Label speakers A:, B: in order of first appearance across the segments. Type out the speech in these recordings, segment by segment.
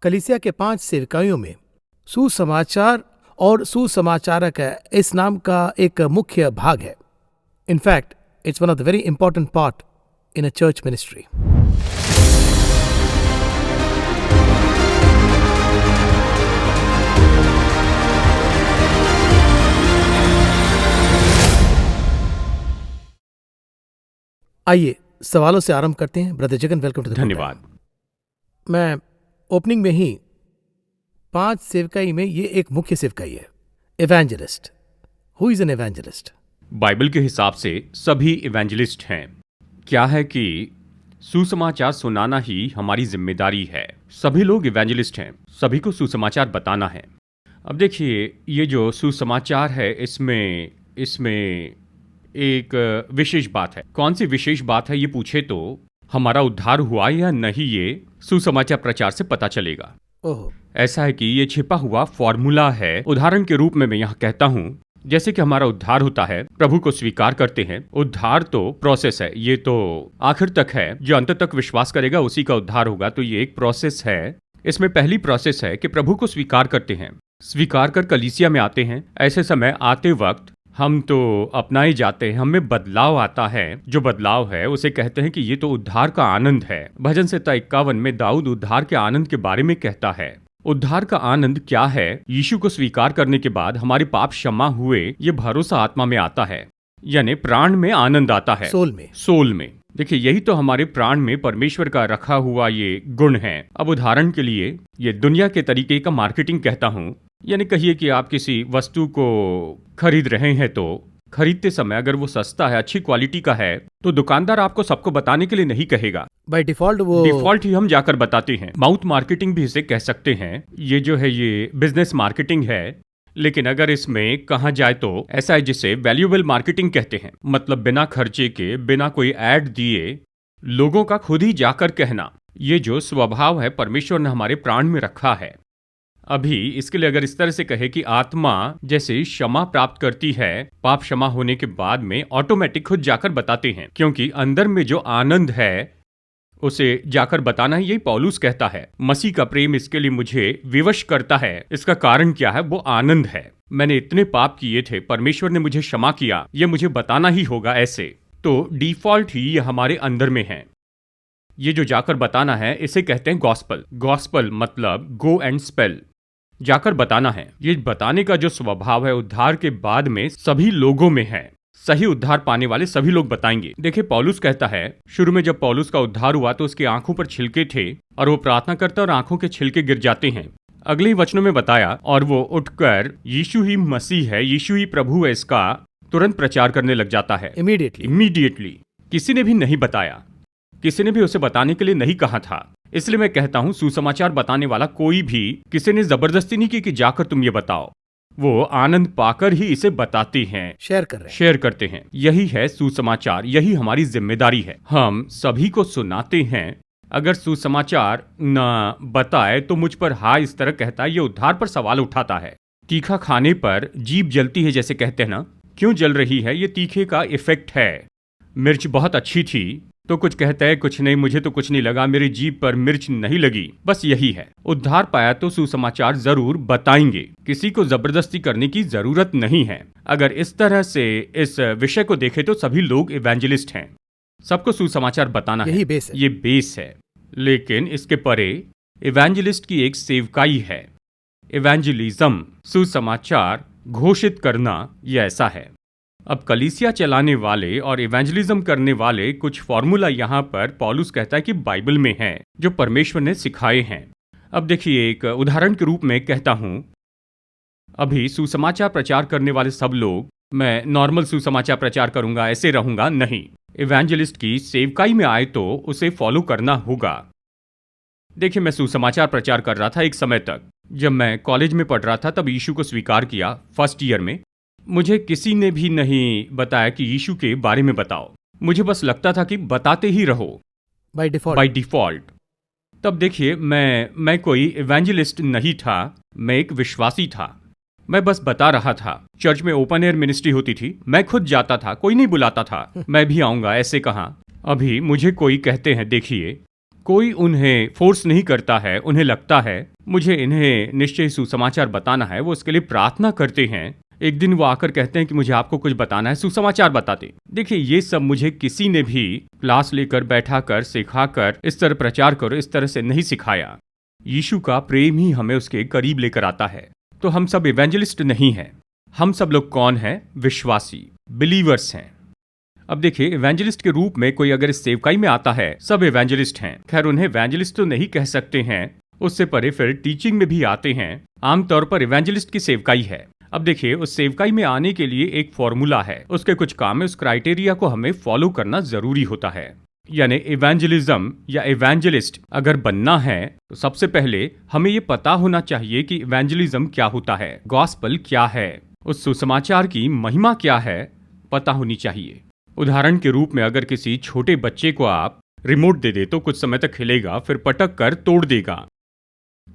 A: कलीसिया के 5 सेवकाइयों में सुसमाचार और सुसमाचारक इस नाम का एक मुख्य भाग है। In fact it's one of the very important part in a church ministry. आइए सवालों से आरंभ करते हैं। Brother Jagan, welcome to the
B: धन्यवाद।
A: मैं ओपनिंग में ही 5 सेवकाई में ये एक मुख्य सेवकाई है, evangelist. Who is an evangelist?
B: Bible के हिसाब से सभी इवेंजलिस्ट हैं। क्या है कि सुसमाचार सुनाना ही हमारी जिम्मेदारी है। सभी लोग इवेंजलिस्ट हैं, सभी को सुसमाचार बताना है। अब देखिए, ये जो सुसमाचार है इसमें एक विशेष बात है। कौन सी विशेष बात है ये पूछे तो हमारा उद्धार हुआ या नहीं, ये सुसमाचार प्रचार से पता चलेगा।
A: ओह,
B: ऐसा है कि ये छिपा हुआ फॉर्मूला है। उदाहरण के रूप में मैं यहाँ कहता हूँ, जैसे कि हमारा उद्धार होता है, प्रभु को स्वीकार करते हैं। उद्धार तो प्रोसेस है, ये तो आखिर तक है। जो अंत तक विश्वास करेगा उसी का उद्धार होगा। तो ये एक प्रोसेस है। इसमें पहली प्रोसेस है कि प्रभु को स्वीकार करते हैं, स्वीकार कर कलीसिया में आते हैं। ऐसे समय आते वक्त हम तो अपनाए जाते हैं, हमें बदलाव आता है। जो बदलाव है उसे कहते हैं कि ये तो उद्धार का आनंद है। भजन संहिता 51 में दाऊद उद्धार के आनंद के बारे में कहता है। उद्धार का आनंद क्या है? यीशु को स्वीकार करने के बाद हमारे पाप क्षमा हुए, ये भरोसा आत्मा में आता है, यानी प्राण में आनंद आता है, सोल में। देखिए, यही तो हमारे प्राण में परमेश्वर का रखा हुआ ये गुण है। अब उदाहरण के लिए ये दुनिया के तरीके का मार्केटिंग कहता हूँ। यानी कहिए कि आप किसी वस्तु को खरीद रहे हैं, तो खरीदते समय अगर वो सस्ता है, अच्छी क्वालिटी का है, तो दुकानदार आपको सबको बताने के लिए नहीं कहेगा।
A: बाय डिफॉल्ट
B: ही हम जाकर बताते हैं। माउथ मार्केटिंग भी इसे कह सकते हैं। ये जो है ये बिजनेस मार्केटिंग है। लेकिन अगर इसमें कहा जाए तो ऐसा है जिसे वैल्यूएबल मार्केटिंग कहते हैं। मतलब बिना खर्चे के, बिना कोई ऐड दिए लोगों का खुद ही जाकर कहना। ये जो स्वभाव है परमेश्वर ने हमारे प्राण में रखा है। अभी इसके लिए अगर इस तरह से कहे कि आत्मा जैसे क्षमा प्राप्त करती है, पाप क्षमा होने के बाद में ऑटोमेटिक खुद जाकर बताते हैं, क्योंकि अंदर में जो आनंद है उसे जाकर बताना ही, यही पौलुस कहता है। मसीह का प्रेम इसके लिए मुझे विवश करता है। इसका कारण क्या है? वो आनंद है। मैंने इतने पाप किए थे, परमेश्वर ने मुझे क्षमा किया, ये मुझे बताना ही होगा। ऐसे तो डिफॉल्ट ही ये हमारे अंदर में है। ये जो जाकर बताना है इसे कहते हैं गॉस्पल। गॉस्पल मतलब गो एंड स्पेल, जाकर बताना है। ये बताने का जो स्वभाव है उद्धार के बाद में सभी लोगों में है। सही उद्धार पाने वाले सभी लोग बताएंगे। देखिए, पौलुस कहता है, शुरू में जब पौलुस का उद्धार हुआ तो उसकी आंखों पर छिलके थे और वो प्रार्थना करता और आंखों के छिलके गिर जाते हैं। अगले ही वचनों में बताया, और वो उठकर यीशु ही मसीह है, यीशु ही प्रभु है, इसका तुरंत प्रचार करने लग जाता है। इमीडिएटली। किसी ने भी नहीं बताया, किसी ने भी उसे बताने के लिए नहीं कहा था। इसलिए मैं कहता हूं, सुसमाचार बताने वाला कोई भी, किसी ने जबरदस्ती नहीं की कि जाकर तुम ये बताओ। वो आनंद पाकर ही इसे बताते हैं, शेयर करते हैं। यही है सुसमाचार, यही हमारी जिम्मेदारी है। हम सभी को सुनाते हैं। अगर सुसमाचार न बताए तो मुझ पर हा इस तरह कहता है, ये उद्धार पर सवाल उठाता है। तीखा खाने पर जीभ जलती है, जैसे कहते हैं ना। क्यों जल रही है? ये तीखे का इफेक्ट है। मिर्च बहुत अच्छी थी तो कुछ कहता है, कुछ नहीं, मुझे तो कुछ नहीं लगा, मेरी जीभ पर मिर्च नहीं लगी। बस यही है। उद्धार पाया तो सुसमाचार जरूर बताएंगे। किसी को जबरदस्ती करने की जरूरत नहीं है। अगर इस तरह से इस विषय को देखें तो सभी लोग इवेंजलिस्ट हैं। सबको सुसमाचार बताना है, ये बेस है। लेकिन इसके परे इवेंजलिस्ट की एक सेवकाई है। इवेंजलिज्म, सुसमाचार घोषित करना, यह ऐसा है। अब कलीसिया चलाने वाले और इवेंजलिज्म करने वाले कुछ फॉर्मूला यहाँ पर पौलुस कहता है कि बाइबल में है, जो परमेश्वर ने सिखाए हैं। अब देखिए, एक उदाहरण के रूप में कहता हूँ, अभी सुसमाचार प्रचार करने वाले सब लोग, मैं नॉर्मल सुसमाचार प्रचार करूंगा, ऐसे रहूंगा, नहीं। इवेंजलिस्ट की सेवकाई में आए तो उसे फॉलो करना होगा। देखिए, मैं सुसमाचार प्रचार कर रहा था एक समय तक। जब मैं कॉलेज में पढ़ रहा था तब यीशु को स्वीकार किया, फर्स्ट ईयर में। मुझे किसी ने भी नहीं बताया कि यीशु के बारे में बताओ। मुझे बस लगता था कि बताते ही रहो बाय डिफॉल्ट। तब देखिए, मैं कोई इवेंजलिस्ट नहीं था, मैं एक विश्वासी था। मैं बस बता रहा था। चर्च में ओपन एयर मिनिस्ट्री होती थी, मैं खुद जाता था, कोई नहीं बुलाता था। मैं भी आऊंगा, ऐसे कहा। अभी मुझे कोई कहते हैं, देखिए कोई उन्हें फोर्स नहीं करता है, उन्हें लगता है मुझे इन्हें निश्चय सुसमाचार बताना है, वो उसके लिए प्रार्थना करते हैं। एक दिन वो आकर कहते हैं कि मुझे आपको कुछ बताना है, सुसमाचार बताते। देखिए, ये सब मुझे किसी ने भी क्लास लेकर बैठा कर सिखाकर इस तरह प्रचार करो इस तरह से नहीं सिखाया। यीशु का प्रेम ही हमें उसके करीब लेकर आता है। तो हम सब इवेंजलिस्ट नहीं हैं। हम सब लोग कौन हैं? विश्वासी, बिलीवर्स हैं। अब देखिए, इवेंजलिस्ट के रूप में कोई अगर इस सेवकाई में आता है, सब इवेंजलिस्ट हैं। खैर, उन्हें इवेंजलिस्ट तो नहीं कह सकते हैं, उससे परे फिर टीचिंग में भी आते हैं। आमतौर पर इवेंजलिस्ट की सेवकाई है। अब देखिए, उस सेवकाई में आने के लिए एक फॉर्मूला है, उसके कुछ काम है, उस क्राइटेरिया को हमें फॉलो करना जरूरी होता है। यानी इवेंजलिज्म या इवेंजलिस्ट अगर बनना है तो सबसे पहले हमें ये पता होना चाहिए कि इवेंजलिज्म क्या होता है, गॉस्पल क्या है, उस सुसमाचार की महिमा क्या है, पता होनी चाहिए। उदाहरण के रूप में अगर किसी छोटे बच्चे को आप रिमोट दे दे तो कुछ समय तक खेलेगा, फिर पटक कर तोड़ देगा,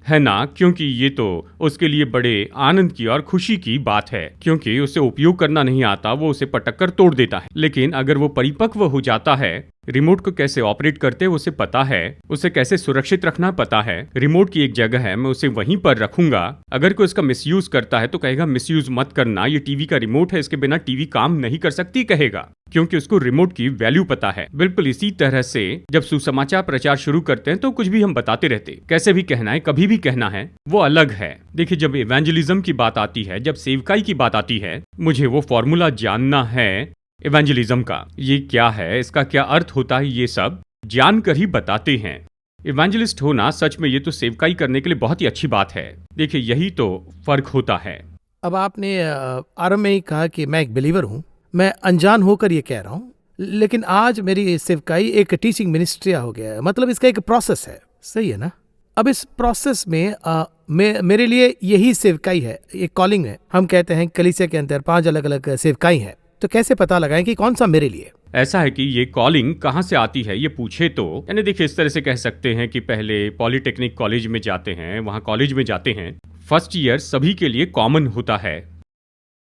B: है ना? क्योंकि ये तो उसके लिए बड़े आनंद की और खुशी की बात है, क्योंकि उसे उपयोग करना नहीं आता, वो उसे पटक कर तोड़ देता है। लेकिन अगर वो परिपक्व हो जाता है, रिमोट को कैसे ऑपरेट करते उसे पता है, उसे कैसे सुरक्षित रखना पता है, रिमोट की एक जगह है, मैं उसे वहीं पर रखूंगा। अगर कोई इसका मिसयूज करता है तो कहेगा मिसयूज मत करना, ये टीवी का रिमोट है, इसके बिना टीवी काम नहीं कर सकती, कहेगा, क्योंकि उसको रिमोट की वैल्यू पता है। बिल्कुल इसी तरह से जब सुसमाचार प्रचार शुरू करते हैं तो कुछ भी हम बताते रहते, कैसे भी कहना है, कभी भी कहना है, वो अलग है। देखिए, जब इवेंजलिज्म की बात आती है, जब सेवकाई की बात आती है, मुझे वो फॉर्मूला जानना है इवेंजलिज्म का। ये क्या है, इसका क्या अर्थ होता है, ये सब जानकर ही बताते हैं। इवेंजलिस्ट होना सच में ये तो सेवकाई करने के लिए बहुत ही अच्छी बात है। देखिए, यही तो फर्क होता है।
A: अब आपने आरंभ में ही कहा कि मैं एक बिलीवर हूँ, मैं अनजान होकर ये कह रहा हूँ, लेकिन आज मेरी सेवकाई एक टीचिंग मिनिस्ट्री हो गया है, मतलब इसका एक प्रोसेस है, सही है ना? अब इस प्रोसेस में मेरे लिए यही सेवकाई है, एक कॉलिंग है। हम कहते हैं कलीसिया के अंदर 5 अलग अलग सेवकाई हैं, तो कैसे पता लगाएं कि कौन सा मेरे लिए?
B: ऐसा है कि ये कॉलिंग कहाँ से आती है ये पूछे तो यानी देखिए, इस तरह से कह सकते हैं कि पहले पॉलिटेक्निक कॉलेज में जाते हैं, वहाँ कॉलेज में जाते हैं, फर्स्ट ईयर सभी के लिए कॉमन होता है।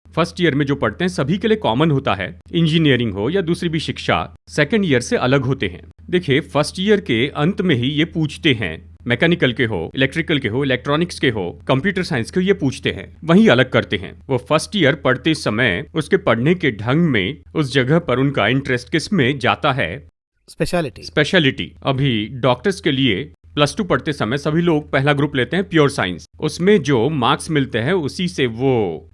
B: फर्स्ट ईयर में जो पढ़ते हैं सभी के लिए कॉमन होता है, इंजीनियरिंग हो या दूसरी भी शिक्षा, सेकंड ईयर से अलग होते हैं। देखिए, फर्स्ट ईयर के अंत में ही ये पूछते हैं, मैकेनिकल के हो, इलेक्ट्रिकल के हो, इलेक्ट्रॉनिक्स के हो, कंप्यूटर साइंस के हो, ये पूछते हैं, वहीं अलग करते हैं। वो फर्स्ट ईयर पढ़ते समय उसके पढ़ने के ढंग में, उस जगह पर उनका इंटरेस्ट किस में जाता है, स्पेशलिटी। अभी डॉक्टर्स के लिए प्लस 2 पढ़ते समय सभी लोग पहला ग्रुप लेते हैं प्योर साइंस, उसमें जो मार्क्स मिलते हैं उसी से वो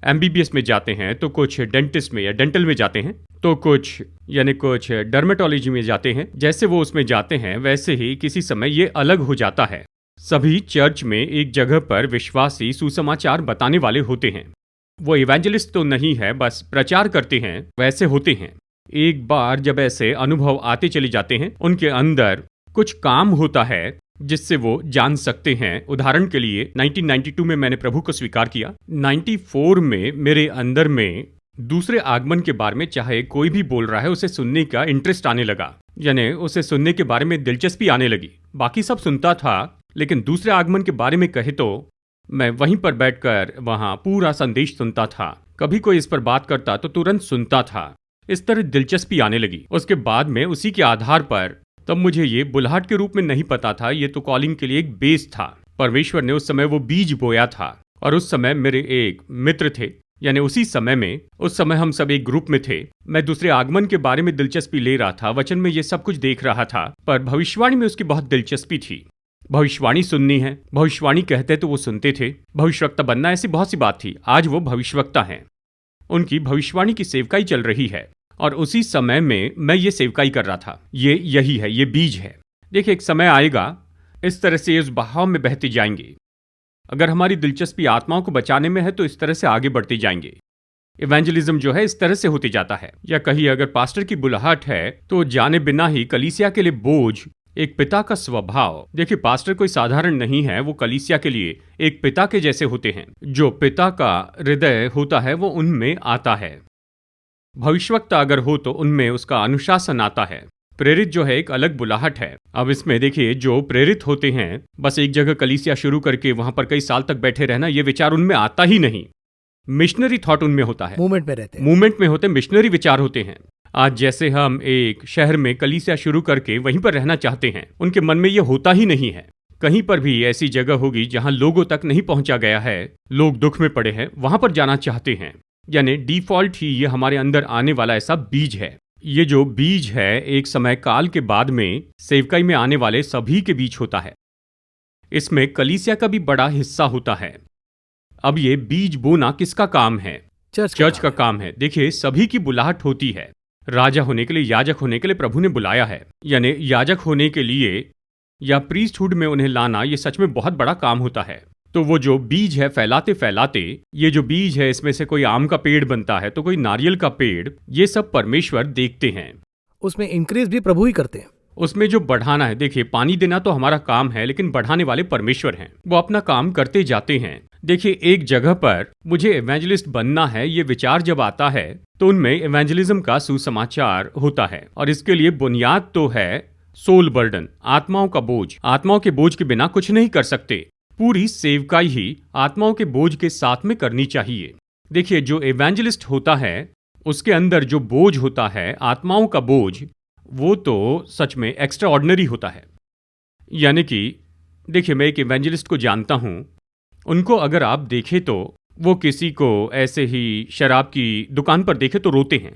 B: एमबीबीएस में जाते हैं, तो कुछ डेंटिस्ट में या डेंटल में जाते हैं, तो कुछ डर्मेटोलॉजी में जाते हैं। जैसे वो उसमें जाते हैं वैसे ही किसी समय ये अलग हो जाता है। सभी चर्च में एक जगह पर विश्वासी सुसमाचार बताने वाले होते हैं। वो इवेंजलिस्ट तो नहीं है, बस प्रचार करते हैं, वैसे होते हैं। एक बार जब ऐसे अनुभव आते चले जाते हैं, उनके अंदर कुछ काम होता है जिससे वो जान सकते हैं। उदाहरण के लिए 1992 में मैंने प्रभु को स्वीकार किया। 94 में मेरे अंदर में दूसरे आगमन के बारे में चाहे कोई भी बोल रहा है उसे सुनने का इंटरेस्ट आने लगा, यानी उसे सुनने के बारे में दिलचस्पी आने लगी। बाकी सब सुनता था, लेकिन दूसरे आगमन के बारे में कहे तो मैं वहीं पर बैठकर वहां पूरा संदेश सुनता था। कभी कोई इस पर बात करता तो तुरंत सुनता था। इस तरह दिलचस्पी आने लगी। उसके बाद में उसी के आधार पर, तब मुझे ये बुलाहट के रूप में नहीं पता था, ये तो कॉलिंग के लिए एक बेस था। परमेश्वर ने उस समय वो बीज बोया था। और उस समय मेरे एक मित्र थे, यानी उसी समय में, उस समय हम सब एक ग्रुप में थे। मैं दूसरे आगमन के बारे में दिलचस्पी ले रहा था, वचन में ये सब कुछ देख रहा था, पर भविष्यवाणी में उसकी बहुत दिलचस्पी थी। भविष्यवाणी सुननी है, भविष्यवाणी कहते तो वो सुनते थे। भविष्यवक्ता बनना, ऐसी बहुत सी बात थी। आज वो भविष्यवक्ता हैं, उनकी भविष्यवाणी की सेवकाई चल रही है, और उसी समय में मैं ये सेवकाई कर रहा था। यही है, ये बीज है। देखिए, एक समय आएगा इस तरह से उस बहाव में बहते जाएंगे। अगर हमारी दिलचस्पी आत्माओं को बचाने में है तो इस तरह से आगे बढ़ते जाएंगे। इवेंजलिज्म जो है इस तरह से होते जाता है। या कहिए, अगर पास्टर की बुलाहट है तो जाने बिना ही कलीसिया के लिए बोझ, एक पिता का स्वभाव। देखिए, पास्टर कोई साधारण नहीं है, वो कलीसिया के लिए एक पिता के जैसे होते हैं। जो पिता का हृदय होता है वो उनमें आता है। भविष्यवक्ता अगर हो तो उनमें उसका अनुशासन आता है। प्रेरित जो है एक अलग बुलाहट है। अब इसमें देखिए, जो प्रेरित होते हैं, बस एक जगह कलीसिया शुरू करके वहां पर कई साल तक बैठे रहना, ये विचार उनमें आता ही नहीं। मिशनरी थॉट उनमें होता है, मूवमेंट में होते, मिशनरी विचार होते हैं। आज जैसे हम एक शहर में कलीसिया शुरू करके वहीं पर रहना चाहते हैं, उनके मन में यह होता ही नहीं है। कहीं पर भी ऐसी जगह होगी जहां लोगों तक नहीं पहुंचा गया है, लोग दुख में पड़े हैं, वहां पर जाना चाहते हैं। यानी डिफॉल्ट ही ये हमारे अंदर आने वाला ऐसा बीज है। ये जो बीज है एक समय काल के बाद में सेवकाई में आने वाले सभी के बीच होता है। इसमें कलीसिया का भी बड़ा हिस्सा होता है। अब ये बीज बोना किसका काम है? चर्च का काम है। देखिए, सभी की बुलाहट होती है। राजा होने के लिए, याजक होने के लिए प्रभु ने बुलाया है। यानी याजक होने के लिए या प्रीस्टहुड में उन्हें लाना, ये सच में बहुत बड़ा काम होता है। तो वो जो बीज है फैलाते फैलाते, ये जो बीज है इसमें से कोई आम का पेड़ बनता है तो कोई नारियल का पेड़, ये सब परमेश्वर देखते हैं।
A: उसमें इंक्रीज भी प्रभु ही करते हैं।
B: उसमें जो बढ़ाना है, देखिए पानी देना तो हमारा काम है, लेकिन बढ़ाने वाले परमेश्वर हैं। वो अपना काम करते जाते हैं। देखिए, एक जगह पर मुझे इवेंजलिस्ट बनना है, ये विचार जब आता है तो उनमें इवेंजलिज्म का सुसमाचार होता है। और इसके लिए बुनियाद तो है सोल बर्डन, आत्माओं का बोझ। आत्माओं के बोझ के बिना कुछ नहीं कर सकते। पूरी सेवकाई ही आत्माओं के बोझ के साथ में करनी चाहिए। देखिए, जो इवेंजलिस्ट होता है उसके अंदर जो बोझ होता है, आत्माओं का बोझ, वो तो सच में एक्स्ट्रा ऑर्डिनरी होता है। यानी कि देखिए, मैं एक इवेंजलिस्ट को जानता हूं, उनको अगर आप देखें तो वो किसी को ऐसे ही शराब की दुकान पर देखे तो रोते हैं।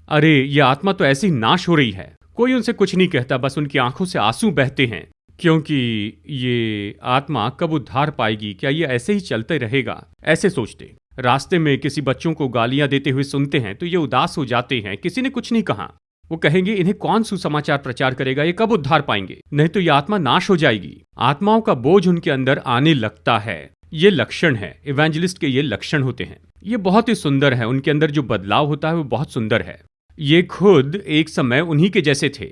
B: अरे, ये आत्मा तो ऐसी नाश हो रही है। कोई उनसे कुछ नहीं कहता, बस उनकी आंखों से आंसू बहते हैं, क्योंकि ये आत्मा कब उद्धार पाएगी, क्या ये ऐसे ही चलते रहेगा, ऐसे सोचते। रास्ते में किसी बच्चों को गालियां देते हुए सुनते हैं तो ये उदास हो जाते हैं। किसी ने कुछ नहीं कहा, वो कहेंगे इन्हें कौन सुसमाचार प्रचार करेगा, ये कब उद्धार पाएंगे, नहीं तो ये आत्मा नाश हो जाएगी। आत्माओं का बोझ उनके अंदर आने लगता है। ये लक्षण है इवेंजलिस्ट के, ये लक्षण होते हैं। ये बहुत ही सुंदर है। उनके अंदर जो बदलाव होता है वो बहुत सुंदर है। ये खुद एक समय उन्हीं के जैसे थे।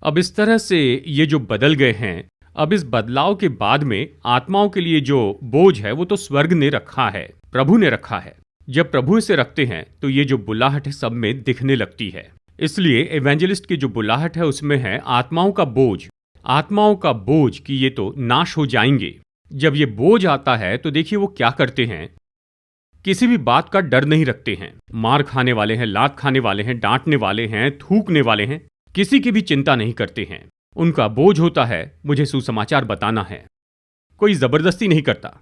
B: अब इस तरह से ये जो बदल गए हैं, अब इस बदलाव के बाद में आत्माओं के लिए जो बोझ है वो तो स्वर्ग ने रखा है, प्रभु ने रखा है। जब प्रभु इसे रखते हैं तो ये जो बुलाहट है सब में दिखने लगती है। इसलिए इवेंजलिस्ट की जो बुलाहट है उसमें है आत्माओं का बोझ। आत्माओं का बोझ कि ये तो नाश हो जाएंगे। जब ये बोझ आता है तो देखिए वो क्या करते हैं, किसी भी बात का डर नहीं रखते हैं। मार खाने वाले हैं, लात खाने वाले हैं, डांटने वाले हैं, थूकने वाले हैं, किसी की भी चिंता नहीं करते हैं। उनका बोझ होता है मुझे सुसमाचार बताना है। कोई जबरदस्ती नहीं करता,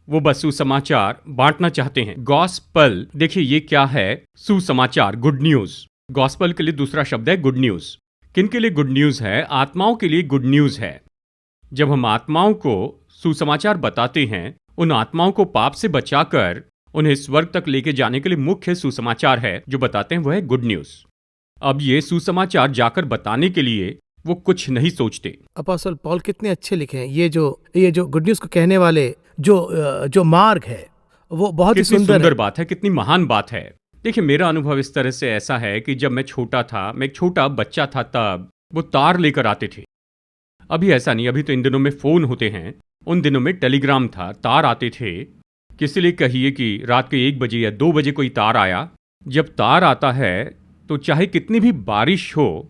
B: वो बस सुसमाचार बांटना चाहते हैं। गॉस्पल, देखिए ये क्या है, सुसमाचार, गुड न्यूज। गॉस्पल के लिए दूसरा शब्द है गुड न्यूज। किन के लिए गुड न्यूज है? आत्माओं के लिए गुड न्यूज है। जब हम आत्माओं को सुसमाचार बताते हैं, उन आत्माओं को पाप से बचाकर उन्हें स्वर्ग तक लेके जाने के लिए मुख्य सुसमाचार है जो बताते हैं, वो है गुड न्यूज। अब ये सुसमाचार जाकर बताने के लिए वो कुछ नहीं सोचते।
A: अपोस्टल पॉल कितने अच्छे लिखे हैं। ये जो गुड न्यूज को कहने वाले जो मार्ग है वो बहुत ही
B: सुंदर बात है, कितनी महान बात है। देखिए, मेरा अनुभव इस तरह से ऐसा है कि जब मैं छोटा था, मैं एक छोटा बच्चा था, तब वो तार लेकर आते थे। अभी ऐसा नहीं, अभी तो इन दिनों में फोन होते हैं। उन दिनों में टेलीग्राम था, तार आते थे। किसी लिए कहिए कि रात के 1 बजे या 2 बजे कोई तार आया। जब तार आता है तो चाहे कितनी भी बारिश हो,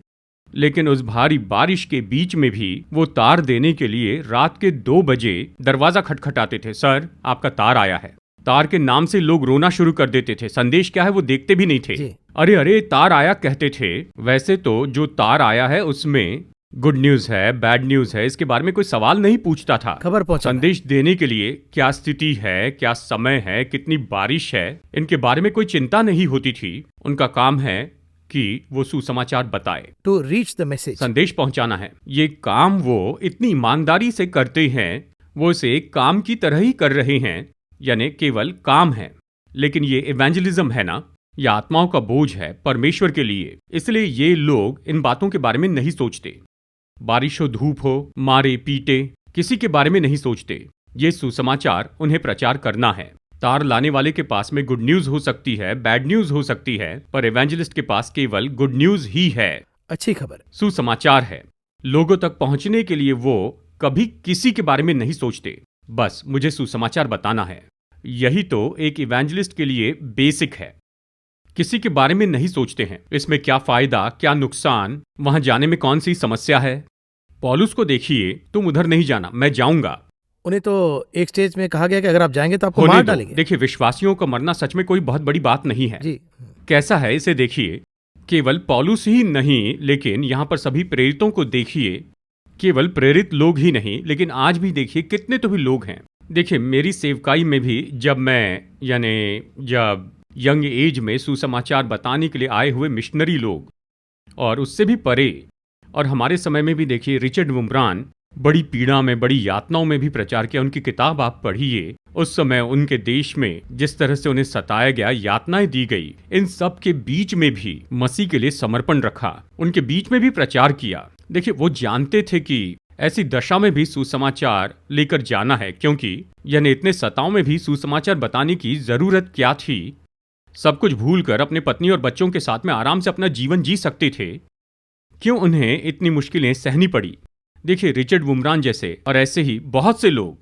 B: लेकिन उस भारी बारिश के बीच में भी वो तार देने के लिए रात के 2 बजे दरवाजा खटखटाते थे। सर, आपका तार आया है। तार के नाम से लोग रोना शुरू कर देते थे। संदेश क्या है वो देखते भी नहीं थे। अरे अरे तार आया कहते थे। वैसे तो जो तार आया है उसमें गुड न्यूज है, बैड न्यूज है, इसके बारे में कोई सवाल नहीं पूछता था।
A: खबर पहुंचा
B: संदेश देने के लिए क्या स्थिति है, क्या समय है, कितनी बारिश है, इनके बारे में कोई चिंता नहीं होती थी। उनका काम है कि वो सुसमाचार बताए,
A: टू रीच द मैसेज,
B: संदेश पहुंचाना है। ये काम वो इतनी ईमानदारी से करते हैं, वो इसे एक काम की तरह ही कर रहे हैं, यानी केवल काम है। लेकिन ये इवेंजलिज्म है ना, यह आत्माओं का बोझ है परमेश्वर के लिए। इसलिए ये लोग इन बातों के बारे में नहीं सोचते। बारिश हो, धूप हो, मारे पीटे, किसी के बारे में नहीं सोचते। ये सुसमाचार उन्हें प्रचार करना है। तार लाने वाले के पास में गुड न्यूज हो सकती है, बैड न्यूज हो सकती है, पर इवेंजलिस्ट के पास केवल गुड न्यूज ही है,
A: अच्छी खबर,
B: सुसमाचार है। लोगों तक पहुंचने के लिए वो कभी किसी के बारे में नहीं सोचते, बस मुझे सुसमाचार बताना है। यही तो एक इवेंजलिस्ट के लिए बेसिक है। किसी के बारे में नहीं सोचते हैं, इसमें क्या फायदा, क्या नुकसान, वहां जाने में कौन सी समस्या है। पौलुस को देखिए, तुम उधर नहीं जाना, मैं जाऊंगा।
A: उन्हें तो एक स्टेज में कहा गया कि अगर आप जाएंगे तो आपको मार डालेंगे।
B: देखिए, विश्वासियों का मरना सच में कोई बहुत बड़ी बात नहीं है।
A: जी।
B: कैसा है इसे देखिए। केवल पौलुस ही नहीं, लेकिन यहाँ पर सभी प्रेरितों को देखिए। केवल प्रेरित लोग ही नहीं, लेकिन आज भी देखिए कितने तो भी लोग हैं। देखिए मेरी सेवकाई में भी जब यंग एज में सुसमाचार बताने के लिए आए हुए मिशनरी लोग, और उससे भी परे, और हमारे समय में भी देखिए रिचर्ड वुमब्रान बड़ी पीड़ा में, बड़ी यातनाओं में भी प्रचार किया। उनकी किताब आप पढ़िए, उस समय उनके देश में जिस तरह से उन्हें सताया गया, यातनाएं दी गई, इन सब के बीच में भी मसीह के लिए समर्पण रखा, उनके बीच में भी प्रचार किया। देखिए वो जानते थे कि ऐसी दशा में भी सुसमाचार लेकर जाना है, क्योंकि इतने सताओं में भी सुसमाचार बताने की जरूरत क्या थी। सब कुछ भूलकर अपने पत्नी और बच्चों के साथ में आराम से अपना जीवन जी सकते थे। क्यों उन्हें इतनी मुश्किलें सहनी पड़ी? देखिए रिचर्ड वुमब्रान जैसे और ऐसे ही बहुत से लोग,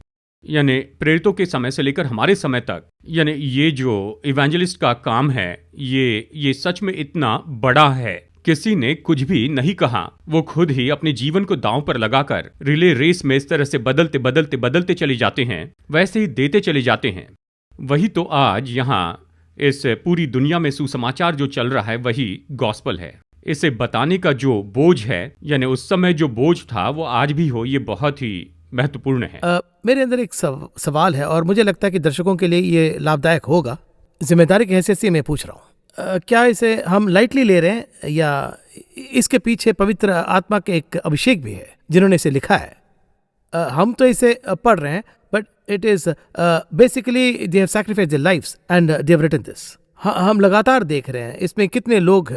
B: प्रेरितों के समय से लेकर हमारे समय तक, ये जो इवेंजलिस्ट का काम है, ये सच में इतना बड़ा है। किसी ने कुछ भी नहीं कहा, वो खुद ही अपने जीवन को दांव पर लगाकर रिले रेस में इस तरह से बदलते चले जाते हैं, वैसे ही देते चले जाते हैं। वही तो आज यहाँ इस पूरी दुनिया में सुसमाचार जो चल रहा है, वही गॉस्पल है। इसे बताने का जो बोझ है, उस समय जो बोझ था, वो आज भी हो, ये बहुत ही महत्वपूर्ण है।
A: मेरे अंदर एक सवाल है, और मुझे लगता है कि दर्शकों के लिए ये लाभदायक होगा। जिम्मेदारी की हैसियत से मैं पूछ रहा हूँ, क्या इसे हम लाइटली ले रहे हैं, या इसके पीछे पवित्र आत्मा के एक अभिषेक भी है जिन्होंने इसे लिखा है? हम तो इसे पढ़ रहे हैं, but it is basically they have sacrificed their lives and they have written this. हम लगातार देख रहे हैं इसमें कितने लोग,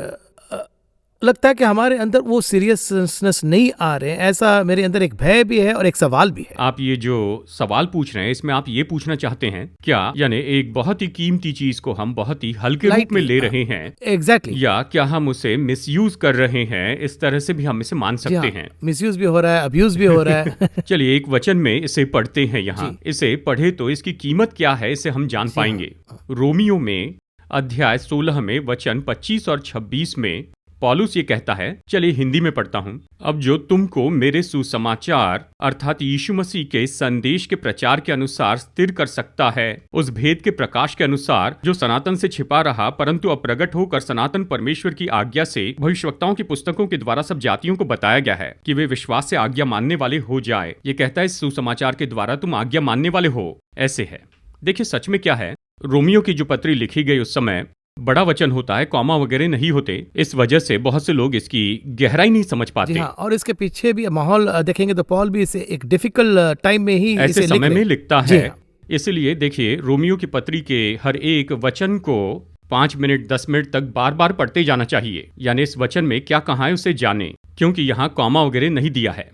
A: लगता है कि हमारे अंदर वो सीरियसनेस नहीं आ रहे हैं। ऐसा मेरे अंदर एक भय भी है और एक सवाल भी है।
B: आप ये जो सवाल पूछ रहे हैं, इसमें आप ये पूछना चाहते हैं क्या एक बहुत ही कीमती चीज को हम बहुत ही हल्के रूप में ले रहे हैं?
A: एग्जैक्टली।
B: या क्या हम उसे मिसयूज कर रहे हैं? इस तरह से भी हम इसे मान सकते हैं।
A: मिसयूज भी हो रहा है, अब्यूज भी हो रहा है।
B: चलिए एक वचन में इसे पढ़ते हैं। यहाँ इसे पढ़े तो इसकी कीमत क्या है इसे हम जान पाएंगे। रोमियो में अध्याय 16 में वचन 25 और 26 में पौलुस ये कहता है, चलिए हिंदी में पढ़ता हूँ। अब जो तुमको मेरे सुसमाचार अर्थात यीशु मसीह के संदेश के प्रचार के अनुसार स्थिर कर सकता है, उस भेद के प्रकाश के अनुसार जो सनातन से छिपा रहा परंतु अब प्रकट होकर सनातन परमेश्वर की आज्ञा से भविष्यवक्ताओं की पुस्तकों के द्वारा सब जातियों को बताया गया है कि वे विश्वास से आज्ञा मानने वाले हो जाए। ये कहता है इस सुसमाचार के द्वारा तुम आज्ञा मानने वाले हो। ऐसे है। देखिए सच में क्या है, रोमियो की जो पत्री लिखी गई उस समय बड़ा वचन होता है, कॉमा वगैरह नहीं होते। इस वजह से बहुत से लोग इसकी गहराई नहीं समझ पाते।
A: हाँ, और इसके पीछे भी माहौल देखेंगे तो पॉल भी इसे एक डिफिकल्ट टाइम में ही
B: ऐसे समय में लिखता है। इसलिए देखिए रोमियो की पत्री के हर एक वचन को 5 मिनट 10 मिनट तक बार बार पढ़ते जाना चाहिए। इस वचन में क्या कहा है उसे जाने, क्योंकि यहाँ कॉमा वगैरह नहीं दिया है।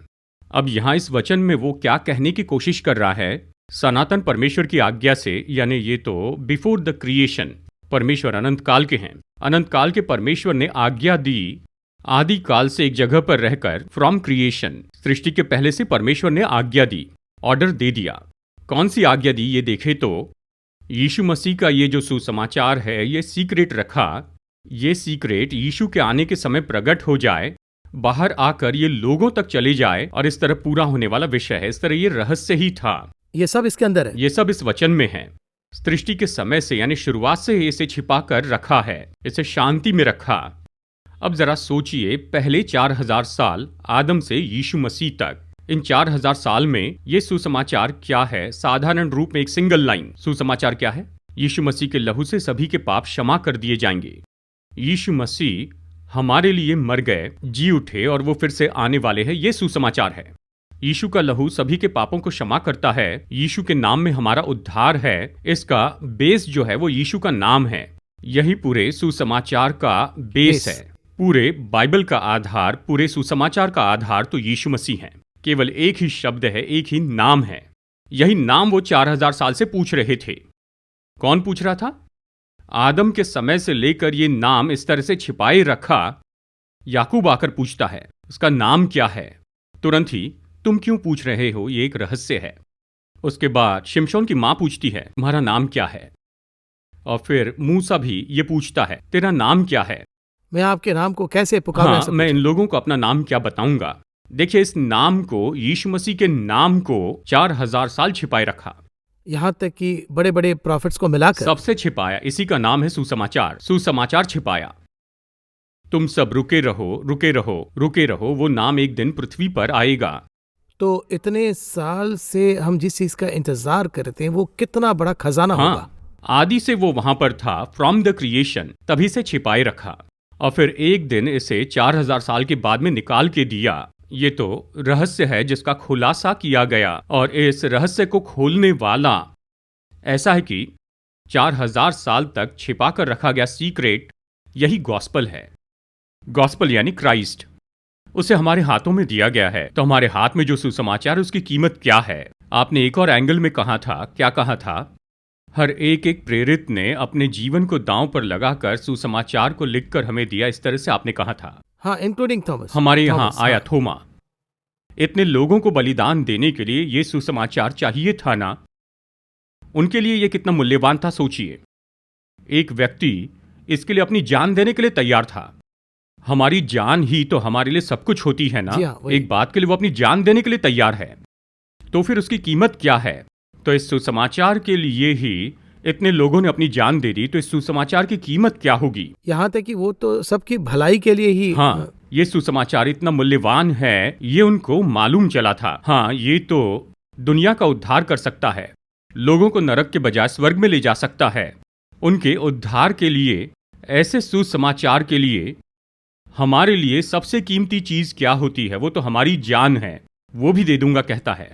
B: अब यहाँ इस वचन में वो क्या कहने की कोशिश कर रहा है, सनातन परमेश्वर की आज्ञा से, ये तो बिफोर द क्रिएशन, परमेश्वर अनंत काल के हैं। अनंत काल के परमेश्वर ने आज्ञा दी, आदि काल से एक जगह पर रहकर, फ्रॉम क्रिएशन, सृष्टि के पहले से परमेश्वर ने आज्ञा दी, ऑर्डर दे दिया। कौन सी आज्ञा दी ये देखे तो यीशु मसीह का ये जो सुसमाचार है ये सीक्रेट रखा। ये सीक्रेट यीशु के आने के समय प्रकट हो जाए, बाहर आकर ये लोगों तक चले जाए, और इस तरह पूरा होने वाला विषय है। इस तरह ये रहस्य ही था।
A: ये सब इसके अंदर है,
B: ये सब इस वचन में है। सृष्टि के समय से शुरुआत से ही इसे छिपा कर रखा है, इसे शांति में रखा। अब जरा सोचिए, पहले 4000 साल आदम से यीशु मसीह तक, इन 4000 साल में ये सुसमाचार क्या है? साधारण रूप में एक सिंगल लाइन सुसमाचार क्या है? यीशु मसीह के लहू से सभी के पाप क्षमा कर दिए जाएंगे। यीशु मसीह हमारे लिए मर गए, जी उठे और वो फिर से आने वाले हैं। ये सुसमाचार है। यीशु का लहू सभी के पापों को क्षमा करता है। यीशु के नाम में हमारा उद्धार है। इसका बेस जो है वो यीशु का नाम है। यही पूरे सुसमाचार का बेस है। पूरे बाइबल का आधार, पूरे सुसमाचार का आधार तो यीशु मसीह है। केवल एक ही शब्द है, एक ही नाम है। यही नाम वो 4000 साल से पूछ रहे थे। कौन पूछ रहा था? आदम के समय से लेकर ये नाम इस तरह से छिपाए रखा। याकूब आकर पूछता है, उसका नाम क्या है? तुरंत ही, तुम क्यों पूछ रहे हो, ये एक रहस्य है। उसके बाद शिमशोन की मां पूछती है, तुम्हारा नाम क्या है? और फिर मूसा भी ये पूछता है, तेरा नाम क्या है?
A: मैं आपके नाम को कैसे पुकारूं?
B: हाँ, मैं इन लोगों को अपना नाम क्या बताऊंगा? देखिए, इस नाम को, यीशु मसीह के नाम को 4000 साल छिपाए रखा।
A: यहाँ तक कि बड़े बड़े प्रॉफिट्स को मिलाकर
B: सबसे छिपाया। इसी का नाम है सुसमाचार। सुसमाचार छिपाया। तुम सब रुके रहो, रुके रहो, रुके रहो, वो नाम एक दिन पृथ्वी पर आएगा।
A: तो इतने साल से हम जिस चीज का इंतजार करते हैं वो कितना बड़ा खजाना होगा।
B: हाँ, आदि से वो वहां पर था, फ्रॉम द क्रिएशन, तभी से छिपाए रखा और फिर एक दिन इसे 4000 साल के बाद में निकाल के दिया। ये तो रहस्य है जिसका खुलासा किया गया, और इस रहस्य को खोलने वाला ऐसा है कि 4000 साल तक छिपा कर रखा गया सीक्रेट, यही गॉस्पल है। गॉस्पल यानी क्राइस्ट, उसे हमारे हाथों में दिया गया है। तो हमारे हाथ में जो सुसमाचार, उसकी कीमत क्या है? आपने एक और एंगल में कहा था, क्या कहा था? हर एक एक प्रेरित ने अपने जीवन को दांव पर लगाकर सुसमाचार को लिखकर हमें दिया, इस तरह से आपने कहा था।
A: हाँ, इंक्लूडिंग थॉमस।
B: हमारे यहाँ आया थोमा। इतने लोगों को बलिदान देने के लिए ये सुसमाचार चाहिए था ना? उनके लिए ये कितना मूल्यवान था, सोचिए। एक व्यक्ति इसके लिए अपनी जान देने के लिए तैयार था। हमारी जान ही तो हमारे लिए सब कुछ होती है ना। एक बात के लिए वो अपनी जान देने के लिए तैयार है, तो फिर उसकी कीमत क्या है? तो इस सुसमाचार के लिए ही इतने लोगों ने अपनी जान दे दी, तो इस सुसमाचार की कीमत क्या होगी?
A: यहाँ तक कि वो तो सबकी भलाई के लिए ही।
B: हाँ, ये सुसमाचार इतना मूल्यवान है, ये उनको मालूम चला था। हाँ, ये तो दुनिया का उद्धार कर सकता है, लोगों को नरक के बजाय स्वर्ग में ले जा सकता है। उनके उद्धार के लिए, ऐसे सुसमाचार के लिए हमारे लिए सबसे कीमती चीज क्या होती है? वो तो हमारी जान है, वो भी दे दूंगा कहता है।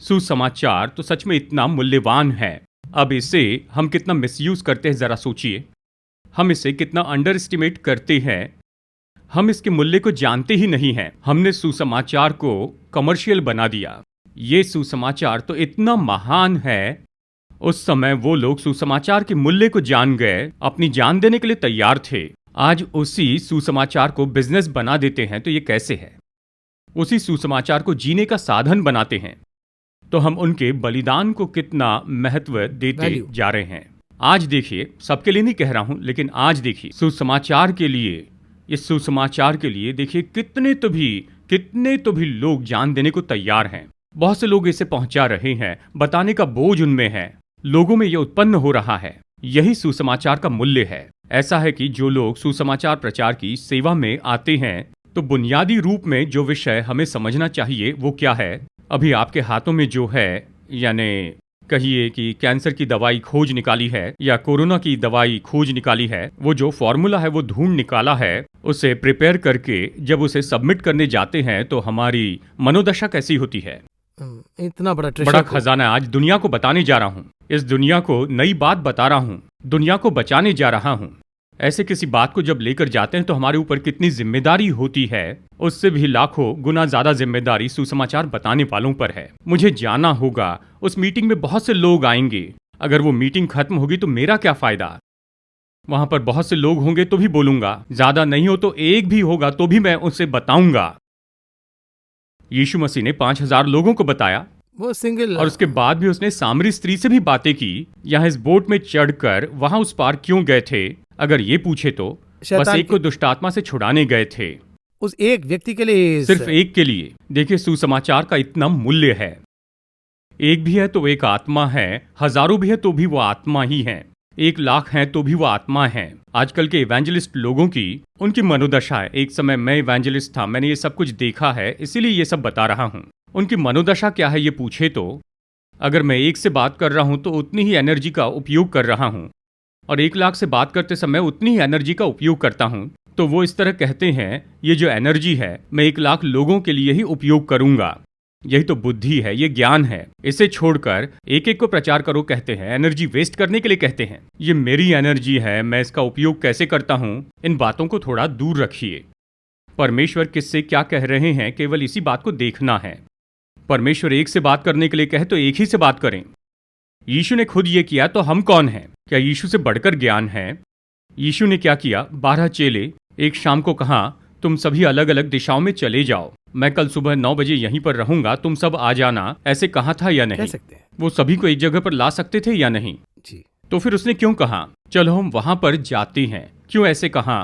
B: सुसमाचार तो सच में इतना मूल्यवान है। अब इसे हम कितना मिसयूज करते हैं, जरा सोचिए। हम इसे कितना अंडर एस्टिमेट करते हैं। हम इसके मूल्य को जानते ही नहीं हैं। हमने सुसमाचार को कमर्शियल बना दिया। ये सुसमाचार तो इतना महान है, उस समय वो लोग सुसमाचार के मूल्य को जान गए, अपनी जान देने के लिए तैयार थे। आज उसी सुसमाचार को बिजनेस बना देते हैं, तो ये कैसे है? उसी सुसमाचार को जीने का साधन बनाते हैं, तो हम उनके बलिदान को कितना महत्व देते जा रहे हैं। आज देखिए, सबके लिए नहीं कह रहा हूं, लेकिन आज देखिए सुसमाचार के लिए, इस सुसमाचार के लिए देखिए कितने तो भी लोग जान देने को तैयार हैं। बहुत से लोग इसे पहुंचा रहे हैं, बताने का बोझ उनमें है, लोगों में यह उत्पन्न हो रहा है। यही सुसमाचार का मूल्य है। ऐसा है कि जो लोग सुसमाचार प्रचार की सेवा में आते हैं, तो बुनियादी रूप में जो विषय हमें समझना चाहिए वो क्या है? अभी आपके हाथों में जो है, यानी कहिए कि कैंसर की दवाई खोज निकाली है या कोरोना की दवाई खोज निकाली है, वो जो फॉर्मूला है वो ढूंढ निकाला है, उसे प्रिपेयर करके जब उसे सबमिट करने जाते हैं तो हमारी मनोदशा कैसी होती है?
A: इतना बड़ा
B: खजाना आज दुनिया को बताने जा रहा हूँ। इस दुनिया को नई बात बता रहा हूँ, दुनिया को बचाने जा रहा हूँ। ऐसे किसी बात को जब लेकर जाते हैं तो हमारे ऊपर कितनी जिम्मेदारी होती है, उससे भी लाखों गुना ज्यादा जिम्मेदारी सुसमाचार बताने वालों पर है। मुझे जाना होगा, उस मीटिंग में बहुत से लोग आएंगे, अगर वो मीटिंग खत्म होगी तो मेरा क्या फायदा? वहां पर बहुत से लोग होंगे तो भी बोलूंगा, ज्यादा नहीं हो तो एक भी होगा तो भी मैं उसे बताऊंगा। यीशु मसीह ने 5000 लोगों को बताया,
A: वो सिंगल,
B: और उसके बाद भी उसने सामरी स्त्री से भी बातें की। यहाँ इस बोट में चढ़कर वहां उस पार क्यों गए थे? अगर ये पूछे तो बस एक को दुष्ट आत्मा से छुड़ाने गए थे,
A: उस एक व्यक्ति के लिए,
B: सिर्फ एक के लिए। देखिए सुसमाचार का इतना मूल्य है। एक भी है तो एक आत्मा है, हजारों भी है तो भी वो आत्मा ही है, 1 लाख है तो भी वो आत्मा है। आजकल के इवेंजलिस्ट लोगों की, उनकी मनोदशा है। एक समय मैं इवेंजलिस्ट था, मैंने ये सब कुछ देखा है, इसीलिए ये सब बता रहा हूँ। उनकी मनोदशा क्या है ये पूछे तो, अगर मैं 1 से बात कर रहा हूं तो उतनी ही एनर्जी का उपयोग कर रहा हूं, और 1 लाख से बात करते समय उतनी ही एनर्जी का उपयोग करता हूं, तो वो इस तरह कहते हैं ये जो एनर्जी है मैं 1 लाख लोगों के लिए ही उपयोग करूंगा। यही तो बुद्धि है, ये ज्ञान है। इसे छोड़कर एक एक को प्रचार करो कहते हैं, एनर्जी वेस्ट करने के लिए कहते हैं। ये मेरी एनर्जी है, मैं इसका उपयोग कैसे करता हूं, इन बातों को थोड़ा दूर रखिए। परमेश्वर किससे क्या कह रहे हैं, केवल इसी बात को देखना है। परमेश्वर एक से बात करने के लिए कहे तो एक ही से बात करें। यीशु ने खुद ये किया, तो हम कौन हैं? क्या यीशु से बढ़कर ज्ञान है? यीशु ने क्या किया? 12 चेले एक शाम को कहा, तुम सभी अलग अलग दिशाओं में चले जाओ, मैं कल सुबह 9 बजे यहीं पर रहूंगा, तुम सब आ जाना। ऐसे कहा था या नहीं? वो सभी को एक जगह पर ला सकते थे या नहीं
A: जी?
B: तो फिर उसने क्यों कहा चलो हम वहां पर जाते हैं? क्यों ऐसे कहा?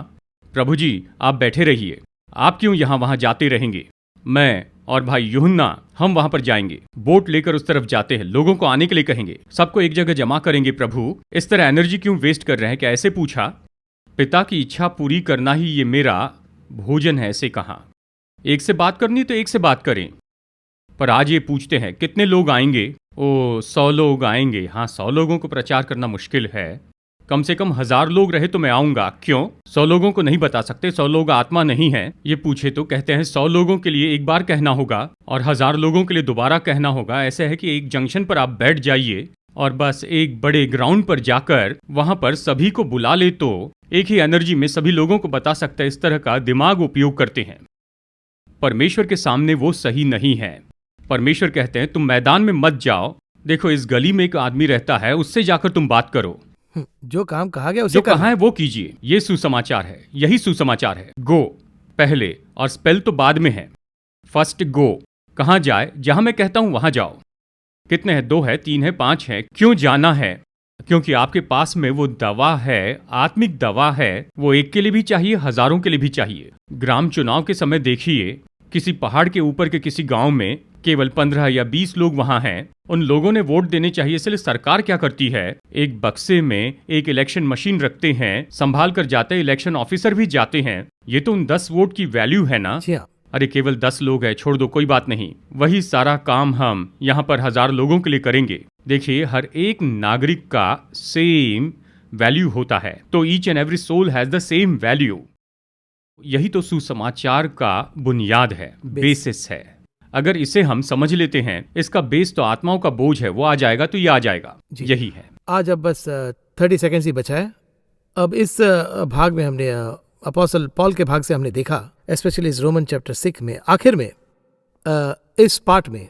B: प्रभु जी आप बैठे रहिए, आप क्यों यहाँ वहां जाते रहेंगे? मैं और भाई यूहन्ना हम वहां पर जाएंगे, बोट लेकर उस तरफ जाते हैं, लोगों को आने के लिए कहेंगे, सबको एक जगह जमा करेंगे। प्रभु इस तरह एनर्जी क्यों वेस्ट कर रहे हैं? क्या ऐसे पूछा? पिता की इच्छा पूरी करना ही ये मेरा भोजन है, ऐसे कहा। एक से बात करनी तो एक से बात करें, पर आज ये पूछते हैं कितने लोग आएंगे? 100 लोग आएंगे। हाँ, 100 लोगों को प्रचार करना मुश्किल है, कम से कम 1000 लोग रहे तो मैं आऊंगा। क्यों? 100 लोगों को नहीं बता सकते, 100 लोग आत्मा नहीं है। ये पूछे तो कहते हैं 100 लोगों के लिए एक बार कहना होगा और 1000 लोगों के लिए दोबारा कहना होगा। ऐसे है कि एक जंक्शन पर आप बैठ जाइए और बस एक बड़े ग्राउंड पर जाकर वहां पर सभी को बुला ले तो एक ही एनर्जी में सभी लोगों को बता सकता है। इस तरह का दिमाग उपयोग करते हैं। परमेश्वर के सामने वो सही नहीं है। परमेश्वर कहते हैं तुम मैदान में मत जाओ, देखो इस गली में एक आदमी रहता है, उससे जाकर तुम बात करो।
A: जो काम कहा गया उसे
B: जो कहा है वो कीजिए। ये सुसमाचार है, यही सुसमाचार है। गो पहले और स्पेल तो बाद में है। First go. कहां जाए? जहां मैं कहता हूं वहां जाओ। कितने हैं? 2 है, 3 है, 5 है। क्यों जाना है? क्योंकि आपके पास में वो दवा है, आत्मिक दवा है। वो एक के लिए भी चाहिए, हजारों के लिए भी चाहिए। ग्राम चुनाव के समय देखिए, किसी पहाड़ के ऊपर के किसी गांव में केवल 15 या 20 लोग वहां हैं। उन लोगों ने वोट देने चाहिए। इसलिए सरकार क्या करती है, एक बक्से में एक इलेक्शन मशीन रखते हैं, संभाल कर जाते हैं, इलेक्शन ऑफिसर भी जाते हैं। ये तो उन 10 वोट की वैल्यू है ना। अरे केवल 10 लोग हैं, छोड़ दो, कोई बात नहीं। वही सारा काम हम यहाँ पर 1000 लोगों के लिए करेंगे। देखिए, हर एक नागरिक का सेम वैल्यू होता है, तो each and every soul has the same value. यही तो सुसमाचार का बुनियाद है, बेसिस है। अगर इसे हम समझ लेते हैं, इसका बेस तो आत्माओं का बोझ है, वो आ जाएगा तो ये आ जाएगा। यही है।
A: आज अब बस 30 सेकेंड्स ही बचा है। अब इस भाग में हमने अपोस्टल पॉल के भाग से हमने देखा, स्पेशली इस रोमन चैप्टर 6 में आखिर में इस पार्ट में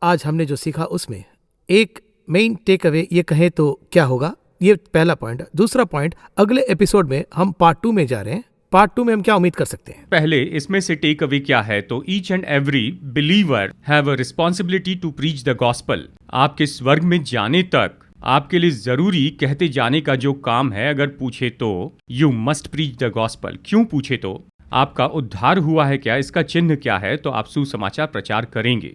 A: आज हमने जो सीखा उसमें एक मेन टेक अवे ये कहें तो क्या होगा, ये पहला पॉइंट। दूसरा पॉइंट, अगले एपिसोड में हम पार्ट 2 में जा रहे हैं। पार्ट 2 में हम क्या उम्मीद कर सकते हैं?
B: पहले इसमें से टेक अवे क्या है, तो each and every believer have a responsibility to preach the gospel. आपके स्वर्ग में जाने तक आपके लिए जरूरी कहते जाने का जो काम है, अगर पूछे तो you must preach the gospel. क्यों पूछे तो आपका उद्धार हुआ है क्या, इसका चिन्ह क्या है, तो आप सुसमाचार प्रचार करेंगे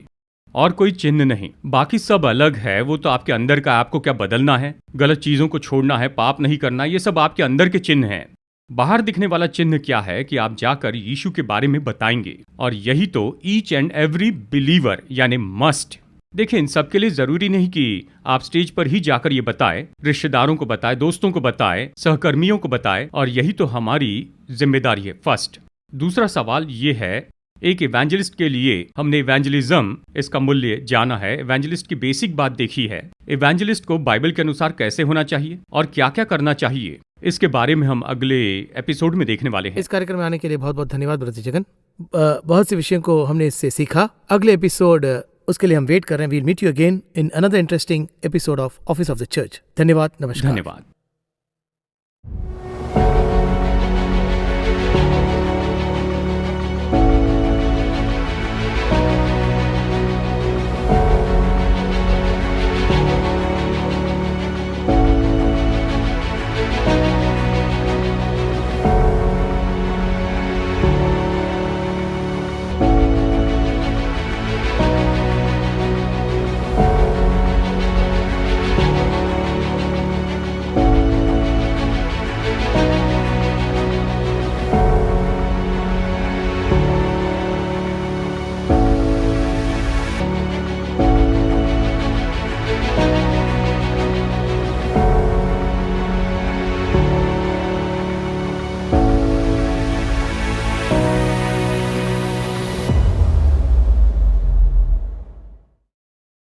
B: और कोई चिन्ह नहीं। बाकी सब अलग है, वो तो आपके अंदर का। आपको क्या बदलना है, गलत चीजों को छोड़ना है, पाप नहीं करना, ये सब आपके अंदर के चिन्ह हैं। बाहर दिखने वाला चिन्ह क्या है कि आप जाकर यीशु के बारे में बताएंगे, और यही तो ईच एंड एवरी बिलीवर यानी मस्ट। देखिए, इन सब के लिए जरूरी नहीं कि आप स्टेज पर ही जाकर ये बताएं, रिश्तेदारों को बताएं, दोस्तों को बताएं, सहकर्मियों को बताएं, और यही तो हमारी जिम्मेदारी है। फर्स्ट। दूसरा सवाल ये है, एक इवेंजलिस्ट के लिए हमने इवेंजलिज्म, इसका मूल्य जाना है, इवेंजलिस्ट की बेसिक बात देखी है। इवेंजलिस्ट को बाइबल के अनुसार कैसे होना चाहिए और क्या क्या करना चाहिए, इसके बारे में हम अगले एपिसोड में देखने वाले हैं।
A: इस कार्यक्रम में आने के लिए बहुत बहुत धन्यवाद ब्रदर जगन। बहुत सी विषयों को हमने इससे सीखा। अगले एपिसोड, उसके लिए हम वेट कर रहे हैं। We'll meet you again in another interesting episode of office of the church. धन्यवाद, नमस्कार।
B: धन्यवाद।